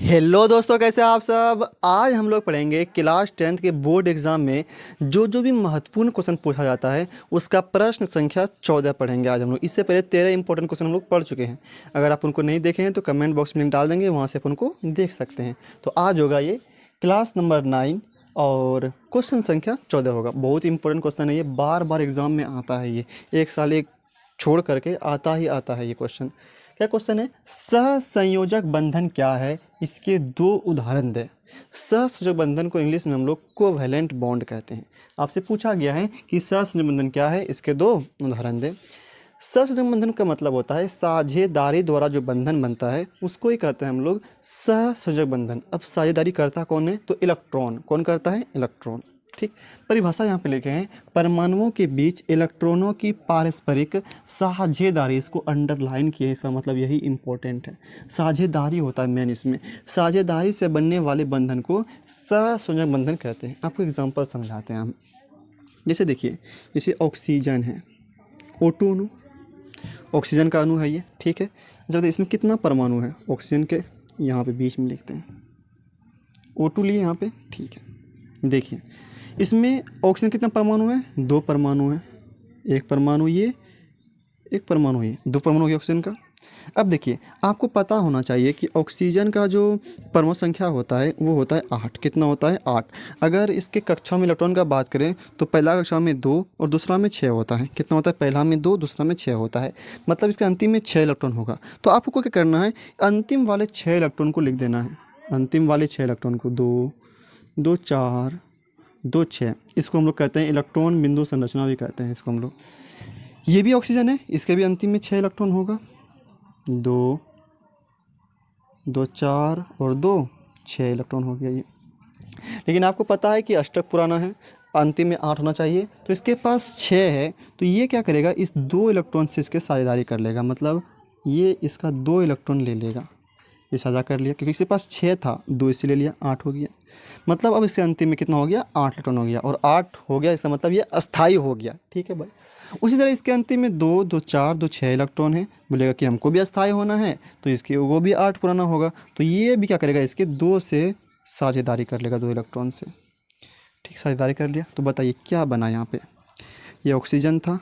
Hello दोस्तों, कैसे हैं आप सब। आज हम लोग पढ़ेंगे क्लास 10th के बोर्ड एग्जाम में जो भी महत्वपूर्ण क्वेश्चन पूछा जाता है उसका प्रश्न संख्या 14 पढ़ेंगे आज हम लोग। इससे पहले 13 इंपॉर्टेंट क्वेश्चन हम लोग पढ़ चुके हैं। अगर आप उनको नहीं देखे हैं तो कमेंट बॉक्स में लिंक डाल देंगे, वहाँ से आप उनको देख सकते हैं। तो आज होगा ये क्लास नंबर 9 और क्वेश्चन संख्या 14 होगा। बहुत इंपॉर्टेंट क्वेश्चन है ये, बार बार एग्जाम में आता है ये, एक साल एक छोड़ करके आता ही आता है ये क्वेश्चन। क्या क्वेश्चन है? सहसंयोजक बंधन क्या है, इसके दो उदाहरण दें। सहसंयोजक बंधन को इंग्लिश में हम लोग कोवैलेंट बॉन्ड कहते हैं। आपसे पूछा गया है कि सहसंयोजक बंधन क्या है, इसके दो उदाहरण दें। सहसंयोजक बंधन का मतलब होता है साझेदारी द्वारा जो बंधन बनता है उसको ही कहते हैं हम लोग सहसंयोजक बंधन। अब साझेदारी करता कौन है? तो इलेक्ट्रॉन। कौन करता है? इलेक्ट्रॉन। ठीक, परिभाषा यहाँ पे लिखे हैं, परमाणुओं के बीच इलेक्ट्रॉनों की पारस्परिक साझेदारी। इसको अंडरलाइन किए, इसका मतलब यही इंपॉर्टेंट है। साझेदारी होता है मेन इसमें। साझेदारी से बनने वाले बंधन को सहसंयोजक बंधन कहते हैं। आपको एग्जांपल समझाते हैं हम। जैसे देखिए, जैसे ऑक्सीजन है, O2 अणु, ऑक्सीजन का अणु है ये, ठीक है। जब इसमें कितना परमाणु है ऑक्सीजन के, यहाँ पे बीच में लिखते हैं O2 लिए यहाँ पे, ठीक है। देखिए इसमें ऑक्सीजन कितना परमाणु है? दो परमाणु है। एक परमाणु ये, एक परमाणु ये, दो परमाणु हो गया ऑक्सीजन का। अब देखिए, आपको पता होना चाहिए कि ऑक्सीजन का जो परमाणु संख्या होता है वो होता है 8। कितना होता है? 8। अगर इसके कक्षा में इलेक्ट्रॉन का बात करें तो पहला कक्षा में 2 और दूसरा में 6 होता है। कितना होता है? पहला में 2, दूसरा में 6 होता है। मतलब इसके अंतिम में 6 इलेक्ट्रॉन होगा। तो आपको क्या करना है? अंतिम वाले 6 इलेक्ट्रॉन को लिख देना है। अंतिम वाले 6 इलेक्ट्रॉन को 2, 2 4, 2 6, इसको हम लोग कहते हैं इलेक्ट्रॉन बिंदु संरचना भी कहते हैं इसको हम लोग। ये भी ऑक्सीजन है, इसके भी अंतिम में 6 इलेक्ट्रॉन होगा। 2, 2 4 और 2 6 इलेक्ट्रॉन हो गया ये। लेकिन आपको पता है कि अष्टक पुराना है, अंतिम में 8 होना चाहिए। तो इसके पास 6 है, तो ये क्या करेगा? इस 2 इलेक्ट्रॉन से इसके साझेदारी कर लेगा। मतलब ये इसका 2 इलेक्ट्रॉन ले लेगा, ये साझा कर लिया, क्योंकि इसके पास 6 था, 2 इसे ले लिया, 8 हो गया। मतलब अब इसके अंतिम में कितना हो गया? 8 इलेक्ट्रॉन हो गया। और 8 हो गया इसका मतलब ये अस्थाई हो गया, ठीक है भाई। उसी तरह इसके अंतिम में 2, 2 4, 2 6 इलेक्ट्रॉन है। बोलेगा कि हमको भी अस्थाई होना है, तो इसके वो भी 8 पुराना होगा। तो ये भी क्या करेगा? इसके 2 से साझेदारी कर लेगा, 2 इलेक्ट्रॉन से। ठीक, साझेदारी कर लिया। तो बताइए क्या बना यहाँ पे? ये ऑक्सीजन था,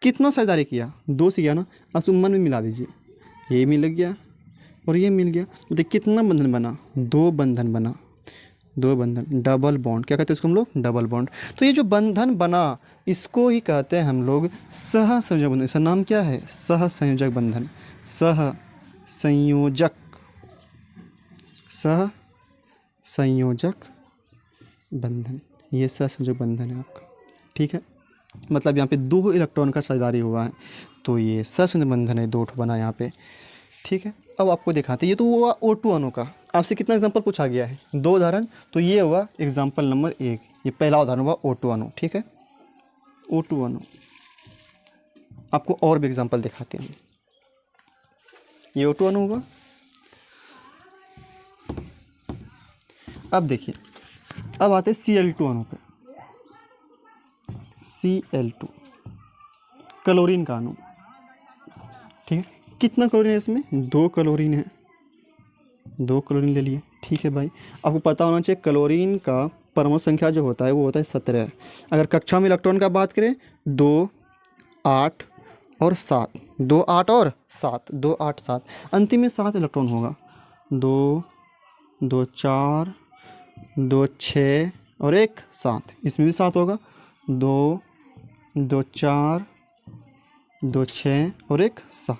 कितना साझेदारी किया? 2 से किया ना। अब तुम मन में मिला दीजिए, ये मिल गया और ये मिल गया। तो कितना बंधन बना? 2 बंधन बना, 2 बंधन, डबल बॉन्ड। क्या कहते हैं इसको हम लोग? Double bond. तो ये जो बंधन बना इसको ही कहते हैं हम लोग सहसंयोजक बंधन। इसका नाम क्या है? सहसंयोजक बंधन। सहसंयोजक, सहसंयोजक बंधन, ये सहसंयोजक बंधन है आपका, ठीक है। मतलब यहाँ पे 2 इलेक्ट्रॉन का साझेदारी हुआ है, तो ये सहसंयोजक बंधन है, 2 ठो बना यहाँ पे, ठीक है। अब आपको दिखाते हैं, ये तो हुआ O2 अणु का। आपसे कितना एग्जांपल पूछा गया है? 2 उदाहरण। तो ये हुआ एग्जांपल नंबर 1, ये पहला उदाहरण हुआ O2 अणु, ठीक है। O2 अणु, आपको और भी एग्जांपल दिखाते हैं। ये O2 अणु हुआ। अब देखिए, अब आते हैं Cl2 अणु पे। Cl2 क्लोरीन का अणु, ठीक है। कितना क्लोरीन है इसमें? 2 क्लोरीन है, 2 क्लोरीन ले लिए, ठीक है भाई। आपको पता होना चाहिए क्लोरीन का परमाणु संख्या जो होता है वो होता है 17। अगर कक्षा में इलेक्ट्रॉन का बात करें 2, 8 और 7, 2 8 और 7, 2 8 7, अंतिम में 7 इलेक्ट्रॉन होगा। 2, 2 4, 2 6 और 1 7, इसमें भी 7 होगा। 2, 2 4, 2 6 और 1 7।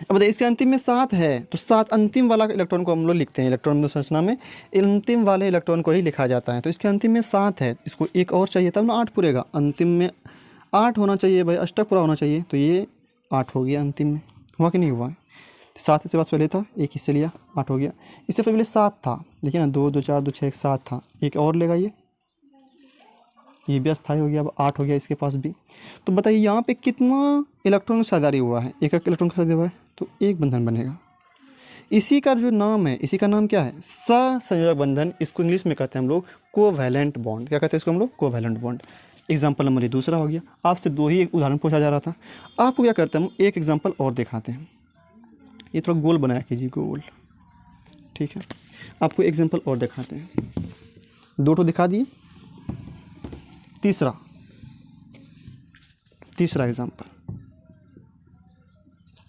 अब बताइए, इसके अंतिम में 7 है, तो 7 अंतिम वाला इलेक्ट्रॉन को हम लोग लिखते हैं। इलेक्ट्रॉन संरचना में अंतिम वाले इलेक्ट्रॉन को ही लिखा जाता है। तो इसके अंतिम में 7 है, इसको एक और चाहिए तब ना 8 पूरेगा। अंतिम में 8 होना चाहिए भाई, अष्टक पूरा होना चाहिए। तो ये 8 हो गया अंतिम में, हुआ कि नहीं हुआ? 7 इससे पास पहले था, एक इससे लिया, 8 हो गया। इससे पहले 7 था, देखिए ना, 2 2 4 2 6 1 7 था, एक और लेगा, ये भी अस्थाई हो गया। अब 8 हो गया इसके पास भी। तो बताइए यहाँ पे कितना इलेक्ट्रॉन का साझेदारी हुआ है? एक इलेक्ट्रॉन का साझेदारी हुआ है, तो एक बंधन बनेगा। इसी का जो नाम है, इसी का नाम क्या है? सहसंयोजक बंधन। इसको इंग्लिश में कहते हैं हम लोग कोवैलेंट बॉन्ड। क्या कहते हैं इसको हम लोग? Covalent bond. एग्जाम्पल नंबर ये दूसरा हो गया। आपसे 2 ही उदाहरण पूछा जा रहा था। आपको क्या करते हैं, हम एक एग्जाम्पल और दिखाते हैं। ये थोड़ा गोल बनाया कीजिए, गोल ठीक है, आपको एग्जांपल और दिखाते हैं, 2 तो दिखा दिए, तीसरा एग्जांपल,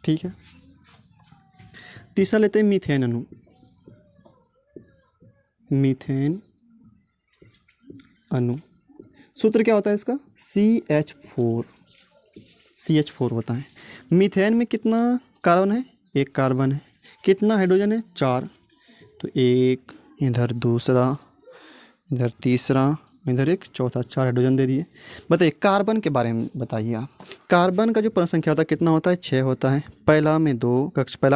ठीक है। तीसरा लेते हैं मीथेन अणु, मीथेन अणु। सूत्र क्या होता है इसका? CH4 होता है। मीथेन में कितना कार्बन है? 1 कार्बन है। कितना हाइड्रोजन है? 4। तो 1, इधर दूसरा, इधर तीसरा, इधर एक चौथा, 4 हाइड्रोजन दे दिए। बताइए कार्बन के बारे में बताइए आप। कार्बन का जो पूर्ण संख्या होता है कितना होता है? 6 होता है। पहला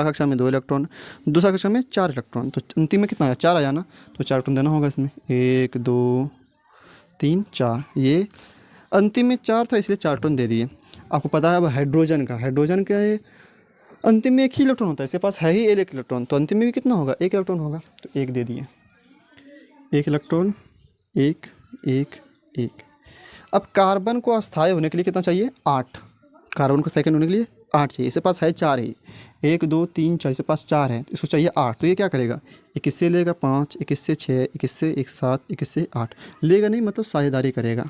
कक्षा में 2 इलेक्ट्रॉन, दूसरा कक्षा में 4 इलेक्ट्रॉन, तो अंतिम में कितना है? 4 आ जाना, तो 4 इलेक्ट्रॉन देना होगा इसमें। 1 2 3 4, ये अंतिम में 4 था इसलिए 4 इलेक्ट्रॉन दे दिए। आपको पता है अब हाइड्रोजन का अंतिम में 1 ही इलेक्ट्रॉन होता है, इसके पास है ही 1 इलेक्ट्रॉन, तो अंतिम में भी कितना होगा? 1 इलेक्ट्रॉन होगा, तो 1 दे दिए। 1 इलेक्ट्रॉन, 1 1 1। अब कार्बन को अस्थायी होने के लिए कितना चाहिए? 8। कार्बन को सेकंड होने के लिए 8 चाहिए, इसके पास है 4 ही। 1 2 3 4, इसके पास 4 है, इसको चाहिए 8, तो ये क्या करेगा? 21 से लेगा 5, 21 से 6, 21 से 1 7, 21 से 8 लेगा नहीं, मतलब साझेदारी करेगा,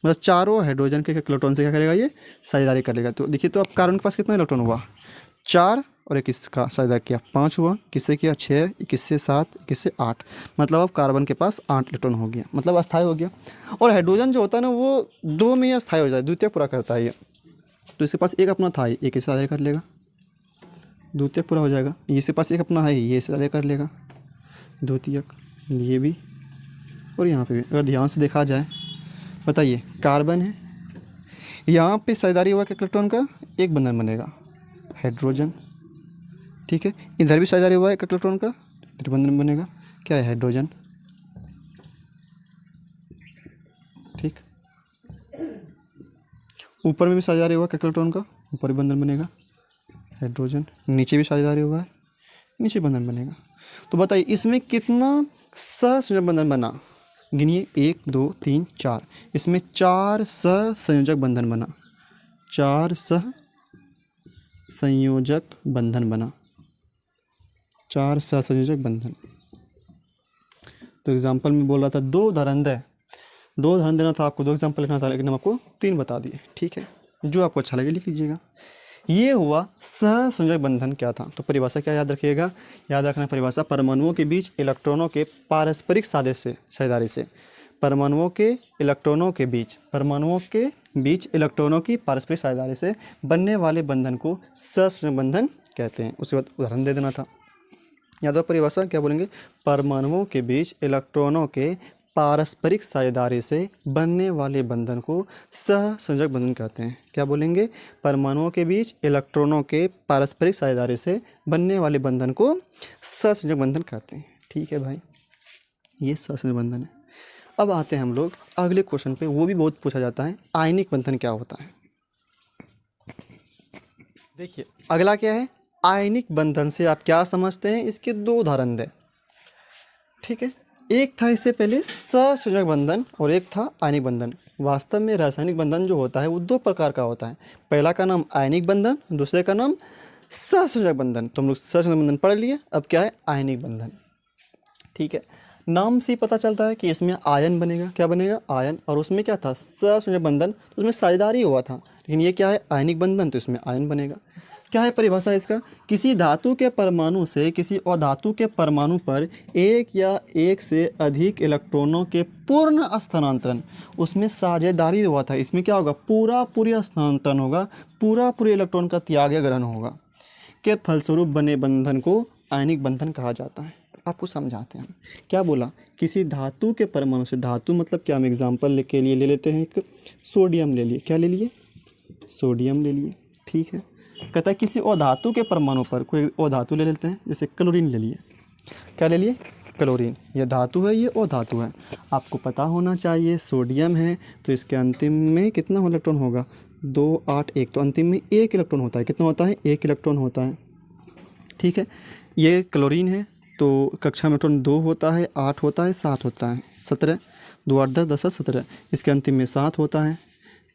मतलब चारों हाइड्रोजन के इलेक्ट्रॉन से क्या करेगा? ये साझेदारी करेगा। तो देखिए, तो अब कार्बन के पास कितना इलेक्ट्रॉन हुआ? 4 और 21 का साझेदारी किया, 5 हुआ। किससे किया? 6, 21 से 7, 21 से 8, मतलब अब कार्बन के पास 8 इलेक्ट्रॉन हो गया, मतलब अस्थायी हो गया। और हाइड्रोजन जो होता है ना, वो 2 में ही अस्थायी हो जाता है, द्वितीयक पूरा करता है ये, तो इसके पास एक अपना था, एक इससे साझेदारी कर लेगा, द्वितीयक पूरा हो जाएगा। इसके पास एक अपना है, ये साझेदारी कर लेगा, द्वितीयक, ये भी, और यहाँ पे भी। अगर ध्यान से देखा जाए, बताइए कार्बन है, यहाँ पे साझेदारी हुआ कि इलेक्ट्रॉन का एक बंधन बनेगा, हाइड्रोजन, ठीक है। इधर भी साझेदारी हुआ है एक इलेक्ट्रॉन का, त्रिबंधन बनेगा, क्या है? हाइड्रोजन, ठीक। ऊपर में भी साझेदारी हुआ है एक इलेक्ट्रॉन का, ऊपर भी बंधन बनेगा, हाइड्रोजन। नीचे भी साझेदारी हुआ है, नीचे बंधन बनेगा। तो बताइए इसमें कितना सहसंयोजक बंधन बना? गिनिए, 1 2 3 4, इसमें 4 सहसंयोजक बंधन बना, 4 सहसंयोजक बंधन बना, 4 सहसंयोजक बंधन। तो एग्जाम्पल में बोल रहा था 2 उदाहरण देना था आपको, 2 एग्जाम्पल लिखना था, लेकिन हम आपको 3 बता दिए, ठीक है। जो आपको अच्छा लगे लिख लीजिएगा। ये हुआ सहसंयोजक बंधन क्या था। तो परिभाषा क्या याद रखिएगा? याद रखना परिभाषा, परमाणुओं के बीच इलेक्ट्रॉनों के पारस्परिक साझेदारी से, परमाणुओं के बीच इलेक्ट्रॉनों की पारस्परिक साझेदारी से बनने वाले बंधन को सहसंयोजक बंधन कहते हैं। उसके बाद उदाहरण दे देना था। याद हो परिभाषा क्या बोलेंगे? परमाणुओं के बीच इलेक्ट्रॉनों के पारस्परिक साझेदारी से बनने वाले बंधन को सहसंयोजक बंधन कहते हैं। क्या बोलेंगे? परमाणुओं के बीच इलेक्ट्रॉनों के पारस्परिक साझेदारी से बनने वाले बंधन को सहसंयोजक बंधन कहते हैं। ठीक है भाई, ये सहसंयोजक बंधन है। अब आते हैं हम लोग अगले क्वेश्चन पे, वो भी बहुत पूछा जाता है, आयनिक बंधन क्या होता है। देखिए अगला क्या है, आयनिक बंधन से आप क्या समझते हैं, इसके 2 उदाहरण दें। ठीक है, एक था इससे पहले सहसंयोजक बंधन और एक था आयनिक बंधन। वास्तव में रासायनिक बंधन जो होता है वो 2 प्रकार का होता है। पहला का नाम आयनिक बंधन, दूसरे का नाम सहसंयोजक बंधन। तो हम लोग सहसंयोजक बंधन पढ़ लिए, अब क्या है आयनिक बंधन। ठीक है, नाम से ही पता चलता है कि इसमें आयन बनेगा। क्या बनेगा? आयन। और उसमें क्या था? सहसंयोजक बंधन, तो उसमें साझेदारी हुआ था। लेकिन ये क्या है? आयनिक बंधन, तो इसमें आयन बनेगा। क्या है परिभाषा इसका? किसी धातु के परमाणु से किसी अधातु के परमाणु पर एक या एक से अधिक इलेक्ट्रॉनों के पूर्ण स्थानांतरण, उसमें साझेदारी हुआ था। इसमें क्या होगा? पूरी स्थानांतरण होगा, पूरे इलेक्ट्रॉन का त्याग या ग्रहण होगा, के फलस्वरूप बने बंधन को आयनिक बंधन कहा जाता है। आपको समझाते हैं। क्या बोला? किसी धातु के परमाणु से, धातु मतलब क्या, हम एग्जाम्पल के लिए ले लेते हैं, एक सोडियम ले लिए। क्या ले लिए? सोडियम ले लिए। ठीक है, कहता है किसी अधातु के परमाणु पर, कोई अधातु ले लेते हैं, जैसे क्लोरीन ले लिए। क्या ले लिए? क्लोरीन। ये धातु है, ये अधातु है। आपको पता होना चाहिए सोडियम है तो इसके अंतिम में कितना इलेक्ट्रॉन होगा? 2 8 1, तो अंतिम में 1 इलेक्ट्रॉन होता है। कितना होता है? 1 इलेक्ट्रॉन होता है। ठीक है, ये क्लोरीन है तो कक्षा में इलेक्ट्रॉन 2 होता है, 8 होता है, 7 होता है, 17, 2 8 10 10 17, इसके अंतिम में 7 होता है।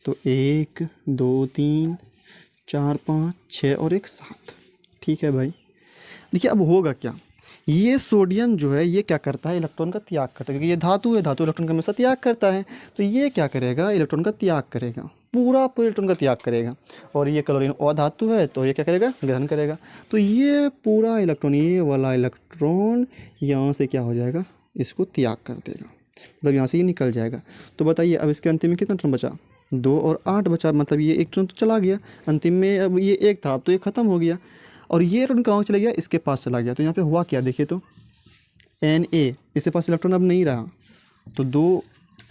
तो 1 2 3 4 5 6 और 1 7। ठीक है भाई, देखिए अब होगा क्या, ये सोडियम जो है ये क्या करता है, इलेक्ट्रॉन का त्याग करता है, क्योंकि ये धातु है, धातु इलेक्ट्रॉन का हमेशा त्याग करता है। तो ये क्या करेगा, इलेक्ट्रॉन का त्याग करेगा, पूरा इलेक्ट्रॉन का त्याग करेगा। और ये क्लोरीन अधातु है तो ये क्या करेगा, ग्रहण करेगा। तो ये पूरा इलेक्ट्रॉन, ये वाला इलेक्ट्रॉन यहाँ से क्या हो जाएगा, इसको त्याग कर देगा, मतलब यहाँ से ये निकल जाएगा। तो बताइए अब इसके अंतिम में कितना इलेक्ट्रॉन बचा, 2 और 8 बचा, मतलब ये इलेक्ट्रॉन तो चला गया अंतिम में। अब ये एक था, अब तो ये ख़त्म हो गया। और ये इलेक्ट्रॉन कहाँ चला गया, इसके पास चला गया। तो यहाँ पे हुआ क्या, देखिए तो Na, इसके पास इलेक्ट्रॉन अब नहीं रहा। तो 2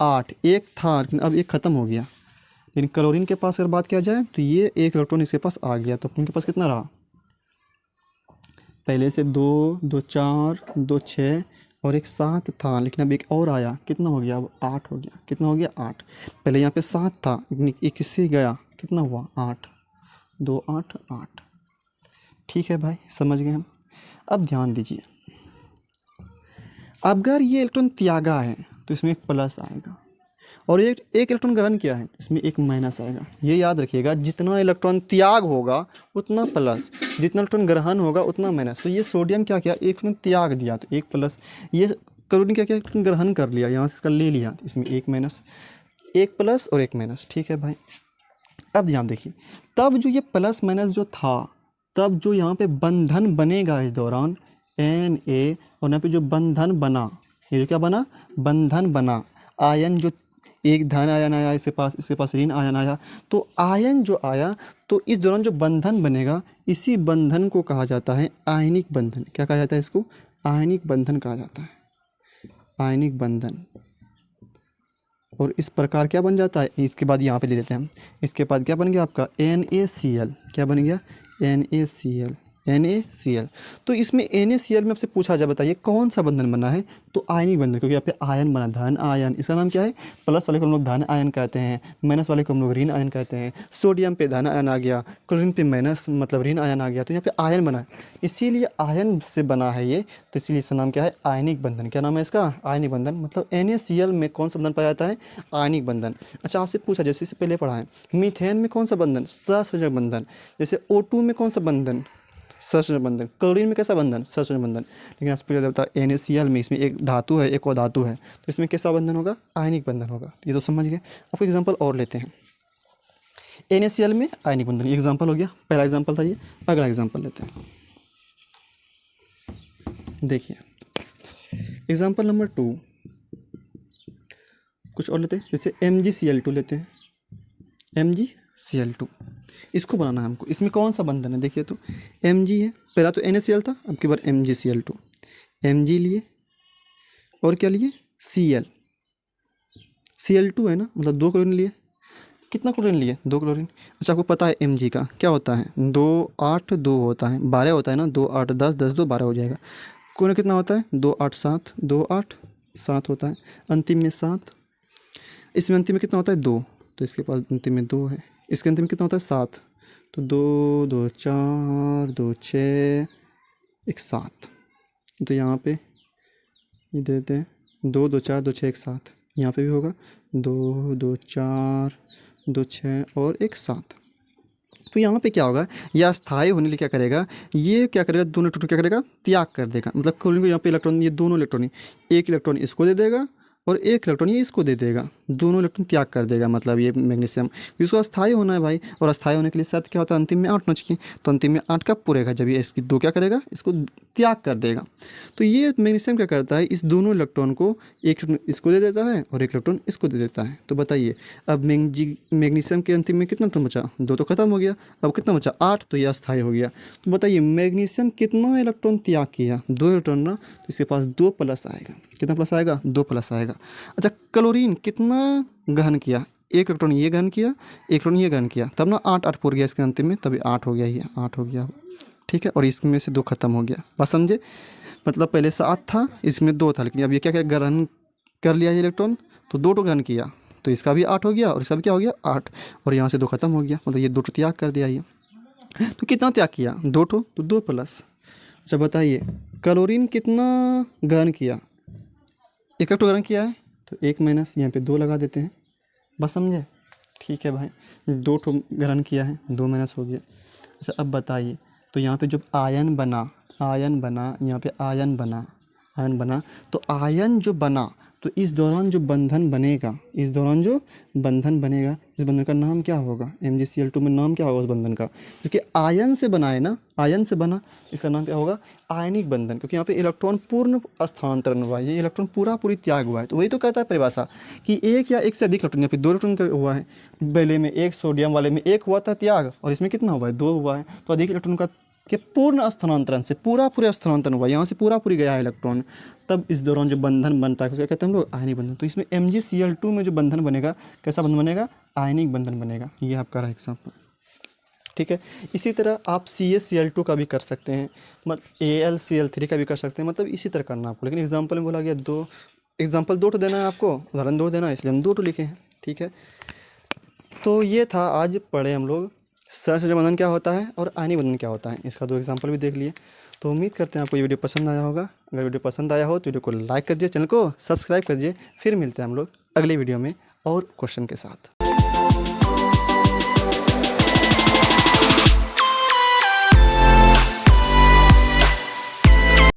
8 एक था, लेकिन अब एक ख़त्म हो गया। लेकिन क्लोरीन के पास अगर बात किया जाए तो ये एक इलेक्ट्रॉन इसके पास आ गया। तो उनके पास कितना रहा, पहले से 2 2 4 2 6 और एक 7 था, लेकिन अब एक और आया, कितना हो गया, अब 8 हो गया। कितना हो गया, 8। पहले यहाँ पे 7 था, लेकिन एक इससे गया, कितना हुआ, 8 2 8 8। ठीक है भाई, समझ गए हम। अब ध्यान दीजिए, अगर ये इलेक्ट्रॉन त्यागा है तो इसमें एक प्लस आएगा, और एक इलेक्ट्रॉन ग्रहण किया है तो इसमें एक माइनस आएगा। ये याद रखिएगा, जितना इलेक्ट्रॉन त्याग होगा उतना प्लस, जितना इलेक्ट्रॉन ग्रहण होगा उतना माइनस। तो ये सोडियम क्या किया, एक इलेक्ट्रॉन त्याग दिया तो एक प्लस, ये क्लोरीन क्या किया, इलेक्ट्रॉन ग्रहण कर लिया, यहाँ से इसका ले लिया, तो इसमें एक माइनस, एक प्लस और एक माइनस। ठीक है भाई। अब ध्यान देखिए, तब जो ये प्लस माइनस जो था, तब जो यहाँ पे बंधन बनेगा इस दौरान Na, और यहाँ पे जो बंधन बना, ये जो क्या बना, बंधन बना, आयन जो एक धन आयन आया इसके पास ऋण आयन आया, तो आयन जो आया, तो इस दौरान जो बंधन बनेगा, इसी बंधन को कहा जाता है आयनिक बंधन। क्या कहा जाता है इसको, आयनिक बंधन कहा जाता है, आयनिक बंधन। और इस प्रकार क्या बन जाता है, इसके बाद यहाँ पे ले लेते हैं हम, इसके बाद क्या बन गया आपका NaCl। क्या बन गया, NaCl, NaCl। तो इसमें NaCl में आपसे पूछा जाए, बताइए कौन सा बंधन बना है, तो आयनिक बंधन, क्योंकि यहाँ पे आयन बना, धन आयन। इसका नाम क्या है, प्लस वाले को हम लोग धन आयन कहते हैं, माइनस वाले को हम लोग ऋण आयन कहते हैं। सोडियम पे धन आयन आ गया, क्लोरीन पे माइनस मतलब ऋण आयन आ गया, तो यहाँ पे आयन बना है, इसीलिए आयन से बना है ये। तो इसीलिए इसका नाम क्या है, आयनिक बंधन। क्या नाम है इसका, आयनिक बंधन। मतलब NaCl में कौन सा बंधन पाया जाता है, आयनिक बंधन। अच्छा, आपसे पूछा, जैसे इससे पहले पढ़ा है, मीथेन में कौन सा बंधन, सहसंयोजक बंधन। जैसे O2 में कौन सा बंधन, सहसंयोजक बंधन। क्लोरीन में कैसा बंधन, सहसंयोजक बंधन। लेकिन आपसे पूछा जाता है NaCl में, इसमें एक धातु है एक और धातु है, तो इसमें कैसा बंधन होगा, आयनिक बंधन होगा। ये तो समझ गए। आपको एग्जाम्पल और लेते हैं, NaCl में आयनिक बंधन, ये एग्जाम्पल हो गया, पहला एग्जाम्पल था ये। अगला एग्जाम्पल लेते हैं, देखिए एग्जाम्पल नंबर 2, कुछ और लेते हैं, जैसे MgCl2 लेते हैं, MgCl2 इसको बनाना है हमको। इसमें कौन सा बंधन है, देखिए तो Mg है, पहला तो NaCl था, अब की बार MgCl2, Mg लिए और क्या लिए, Cl2 है ना, मतलब 2 क्लोरीन लिए। कितना क्लोरीन लिए, 2 क्लोरीन। अच्छा, आपको पता है Mg का क्या होता है, 2 8 2 होता है, 12 होता है ना, 2 8 10 10 2 12 हो जाएगा। कोई कितना होता है, 2 8 7, 2 8 7 होता है, अंतिम में 7। इसमें अंतिम में कितना होता है, 2, तो इसके पास अंतिम में 2 है। इसके अंतिम में कितना होता है, 7, तो 2 2 4 2 6 1 7। तो यहाँ पे ये देते हैं 2 2 4 2 6 1 7, यहाँ पे भी होगा 2 2 4 2 6 और 1 7। तो यहाँ पे क्या होगा, यह अस्थायी होने के लिए क्या करेगा, ये क्या करेगा, दोनों इलेक्ट्रॉन क्या करेगा, त्याग कर देगा। मतलब क्लोरीन को यहाँ पे इलेक्ट्रॉन, ये दोनों इलेक्ट्रॉन, एक इलेक्ट्रॉन इसको दे देगा और एक इलेक्ट्रॉन ये इसको दे देगा, दोनों इलेक्ट्रॉन त्याग कर देगा। मतलब ये मैग्नीशियम, इसको अस्थायी होना है भाई, और अस्थायी होने के लिए शर्त क्या होता है, अंतिम में 8 होना चाहिए। तो अंतिम में 8 कब पूरेगा, जब ये इसकी 2 क्या करेगा, इसको त्याग कर देगा। तो ये मैग्नीशियम क्या करता है, इस दोनों इलेक्ट्रॉन को, एक इसको दे देता है और एक इलेक्ट्रॉन इसको दे देता है। तो बताइए अब मैग्नीशियम के अंतिम में कितना इलेक्ट्रॉन बचा, 2 तो खत्म हो गया, अब कितना बचा, 8, तो ये अस्थायी हो गया। तो बताइए मैग्नीशियम कितना इलेक्ट्रॉन त्याग किया, 2 इलेक्ट्रॉन ना, तो इसके पास 2 प्लस आएगा। कितना प्लस आएगा, 2 प्लस आएगा। अच्छा, क्लोरीन कितना ग्रहण किया, एक इलेक्ट्रॉन ये ग्रहण किया, एक इलेक्ट्रॉन ये ग्रहण किया, तब ना 8 8 पूर गया इसके अंतिम में, तभी 8 हो गया, ये 8 हो गया। ठीक है, और इसमें से 2 खत्म हो गया, बस समझे। मतलब पहले 7 था, इसमें 2 था, लेकिन अब ये क्या क्या ग्रहण कर लिया ये इलेक्ट्रॉन, तो 2 तो ग्रहण किया, तो इसका भी 8 हो गया और इसका भी क्या हो गया, 8, और यहाँ से 2 खत्म हो गया, मतलब ये 2 त्याग कर दिया ये। तो कितना त्याग किया, 2 तो 2 प्लस। अच्छा बताइए क्लोरीन कितना ग्रहण किया, एक ग्रहण किया है, तो 1 माइनस, यहाँ पे 2 लगा देते हैं, बस समझे। ठीक है भाई, 2 ग्रहण किया है, 2 माइनस हो गया। अच्छा अब बताइए, तो यहाँ पे जब आयन बना, आयन बना, यहाँ पे आयन बना, तो आयन जो बना तो इस दौरान जो बंधन बनेगा, इस बंधन का नाम क्या होगा, MgCl2 में नाम क्या होगा उस बंधन का, क्योंकि आयन से बना है ना, आयन से बना, इसका नाम क्या होगा, आयनिक बंधन, क्योंकि यहाँ पे इलेक्ट्रॉन पूर्ण स्थानांतरण हुआ है, ये इलेक्ट्रॉन पूरी त्याग हुआ है। तो वही तो कहता है परिभाषा कि एक या एक से अधिक इलेक्ट्रॉन, यहाँ पे 2 इलेक्ट्रॉन का हुआ है, पहले में एक, सोडियम वाले में 1 हुआ था त्याग, और इसमें कितना हुआ है, 2 हुआ है। तो अधिक इलेक्ट्रॉन का के पूर्ण स्थानांतरण से पूरा स्थानांतरण हुआ, यहाँ से पूरी गया है इलेक्ट्रॉन, तब इस दौरान जो बंधन बनता है क्या कहते हैं हम लोग, आयनिक बंधन। तो इसमें MgCl2 में जो बंधन बनेगा कैसा बंधन बनेगा, आयनिक बंधन बनेगा। ये आपका रहा एग्जाम्पल, ठीक है। इसी तरह आप CaCl2 का भी कर सकते हैं, मतलब AlCl3 का भी कर सकते हैं, मतलब इसी तरह करना आपको। लेकिन एग्जाम्पल में बोला गया 2 एग्जाम्पल 2 देना है आपको, उदाहरण 2 देना है, इसलिए हम 2 लिखे हैं, ठीक है। तो ये था, आज पढ़े हम लोग सहसंयोजक बंधन क्या होता है और आयनिक बंधन क्या होता है, इसका 2 एग्जाम्पल भी देख लिए। तो उम्मीद करते हैं आपको ये वीडियो पसंद आया होगा। अगर वीडियो पसंद आया हो तो वीडियो को लाइक कर दिए, चैनल को सब्सक्राइब कर दिए। फिर मिलते हैं हम लोग अगले वीडियो में और क्वेश्चन के साथ।